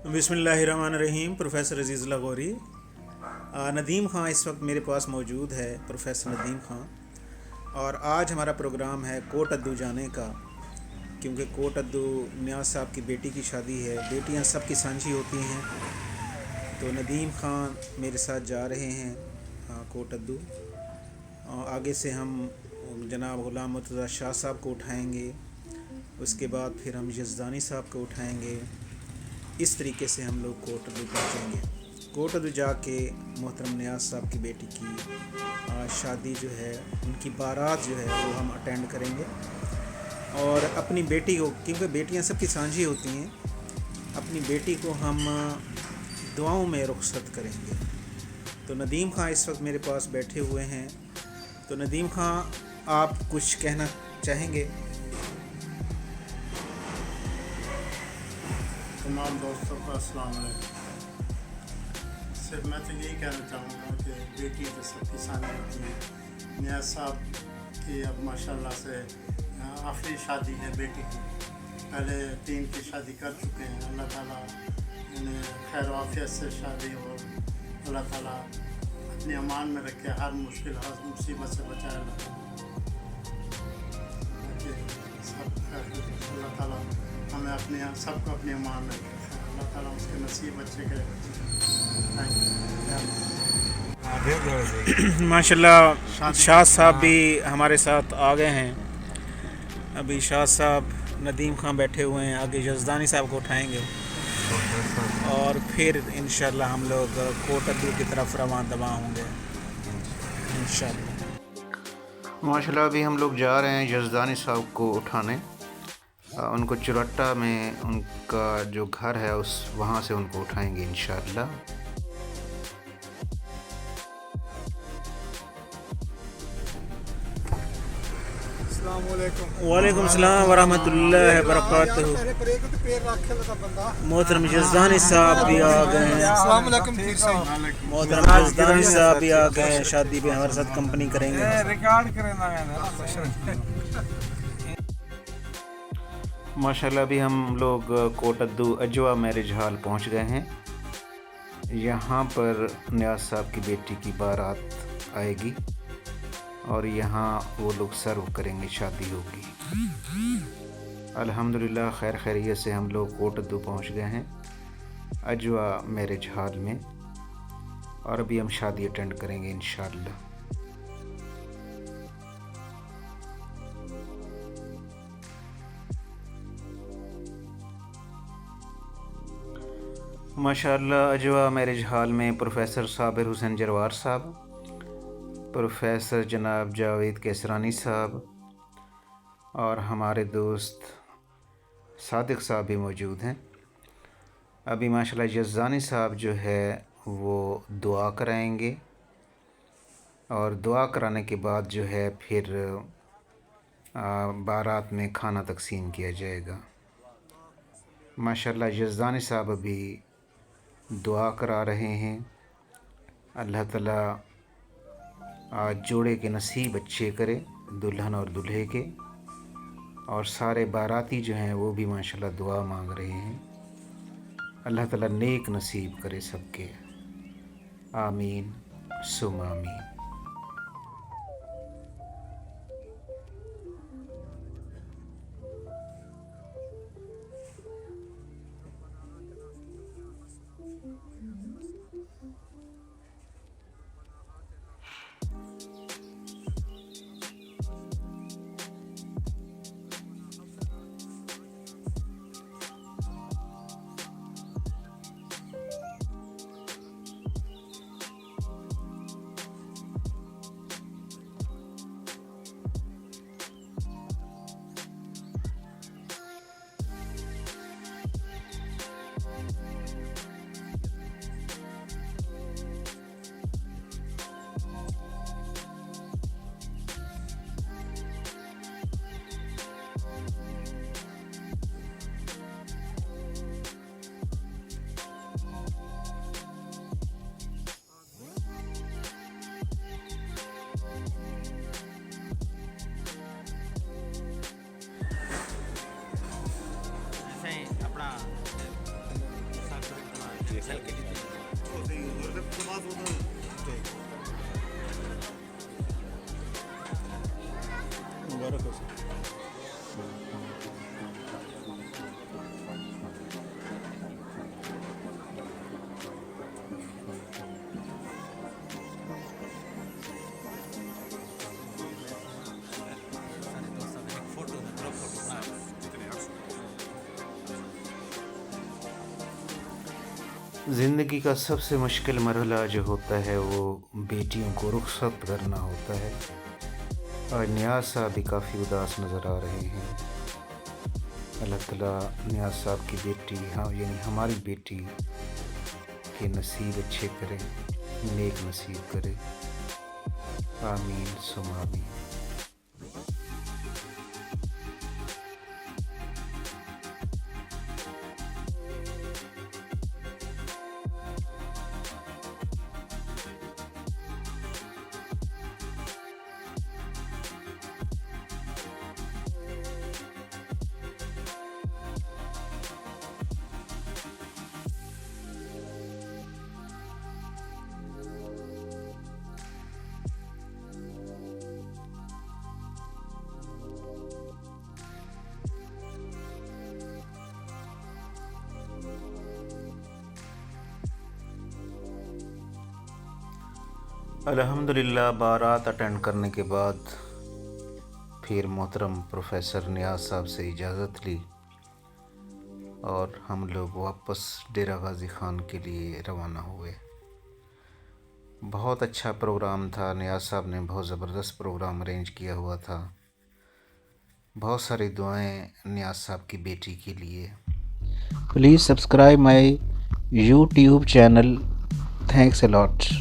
बिस्मिल्लाहिर्रहमानिर्रहीम। प्रोफेसर अजीज़ लागोरी। नदीम ख़ान इस वक्त मेरे पास मौजूद है, प्रोफेसर नदीम ख़ान। और आज हमारा प्रोग्राम है कोट अद्दू जाने का, क्योंकि कोट अद्दू नियाज़ साहब की बेटी की शादी है। बेटियां सबकी सांझी होती हैं, तो नदीम ख़ान मेरे साथ जा रहे हैं कोट अद्दू। आगे से हम जनाब ग़ुलाम मुर्तज़ा शाह साहब को उठाएंगे, उसके बाद फिर हम यज़दानी साहब को उठाएंगे। इस तरीके से हम लोग कोट अद्दू पहुँचेंगे। कोट अद्दू जाके मोहतरम नियाज़ साहब की बेटी की शादी जो है, उनकी बारात जो है वो हम अटेंड करेंगे। और अपनी बेटी को, क्योंकि बेटियां सबकी सांझी होती हैं, अपनी बेटी को हम दुआओं में रुखसत करेंगे। तो नदीम ख़ान इस वक्त मेरे पास बैठे हुए हैं। तो नदीम ख़ान, आप कुछ कहना चाहेंगे? तमाम दोस्तों को अस्सलाम वालेकुम। सिर्फ मैं तो यही कहना चाहूँगा कि बेटी तो सबकी सानी होती है। नियाज़ साहब की अब माशाल्लाह से आखिरी शादी है बेटी की। पहले 3 की शादी कर चुके हैं। अल्लाह ताला इन्हें खैर आफियत से शादी और अल्लाह ताला अपने अमान में रखे, हर मुश्किल हर मुसीबत से बचाए अल्लाह ताला हमें अपने सबको अपने अमान में रखे। अल्लाह ताला उसके नसीब अच्छे करे। माशाल्लाह शाह साहब भी हमारे साथ आ गए हैं। अभी शाह साहब, नदीम ख़ान बैठे हुए हैं, आगे यज़दानी साहब को उठाएंगे और फिर इंशाल्लाह हम लोग कोट अद्दू की तरफ रवां दवा होंगे इंशाल्लाह। माशाल्लाह अभी हम लोग जा रहे हैं यज़दानी साहब को उठाने। उनको चुरट्टा में उनका जो घर है वहाँ से उनको उठाएंगे इंशाल्लाह। वालेकुम सलाम वरहमतुल्लाहि वबरकातुहू। मोहतरम यज़दानी साहब भी आ गए हैं। मोहतरम यज़दानी साहब भी आ गए हैं, शादी पे हमारे साथ कंपनी करेंगे। माशाल्लाह अभी हम लोग कोट अद्दू अजवा मैरिज हॉल पहुंच गए हैं। यहाँ पर नियाज़ साहब की बेटी की बारात आएगी और यहाँ वो लोग सर्व करेंगे, शादी होगी। अल्हम्दुलिल्लाह खैर खैरियत से हम लोग कोट अद्दू पहुँच गए हैं अजवा मैरिज हॉल में, और अभी हम शादी अटेंड करेंगे इंशाअल्लाह। माशाअल्लाह अजवा मैरिज हॉल में प्रोफेसर साबिर हुसैन जरवार साहब, प्रोफेसर जनाब जावेद केसरानी साहब और हमारे दोस्त सादिक साहब भी मौजूद हैं। अभी माशाल्लाह यज़दानी साहब जो है वो दुआ कराएंगे और दुआ कराने के बाद जो है फिर बारात में खाना तकसीम किया जाएगा। माशाल्लाह यज़दानी साहब अभी दुआ करा रहे हैं। अल्लाह ताला आज जोड़े के नसीब अच्छे करे, दुल्हन और दूल्हे के, और सारे बाराती जो हैं वो भी माशाल्लाह दुआ मांग रहे हैं। अल्लाह ताला नेक नसीब करे सबके, आमीन सुम आमीन। मुबारक हो सर। ज़िंदगी का सबसे मुश्किल मरहला जो होता है वो बेटियों को रुखसत करना होता है। और नियाज़ साहब भी काफ़ी उदास नज़र आ रहे हैं। अल्लाह ताला नियाज़ साहब की बेटी, हाँ यानी हमारी बेटी के नसीब अच्छे करे, नेक नसीब करे। आमीन सुम आमीन। अल्हम्दुलिल्लाह बारात अटेंड करने के बाद फिर मोहतरम प्रोफेसर नियाज़ साहब से इजाज़त ली और हम लोग वापस डेरा गाज़ी ख़ान के लिए रवाना हुए। बहुत अच्छा प्रोग्राम था। नियाज़ साहब ने बहुत ज़बरदस्त प्रोग्राम अरेंज किया हुआ था। बहुत सारी दुआएं नियाज़ साहब की बेटी के लिए। Please subscribe my YouTube channel. Thanks a lot.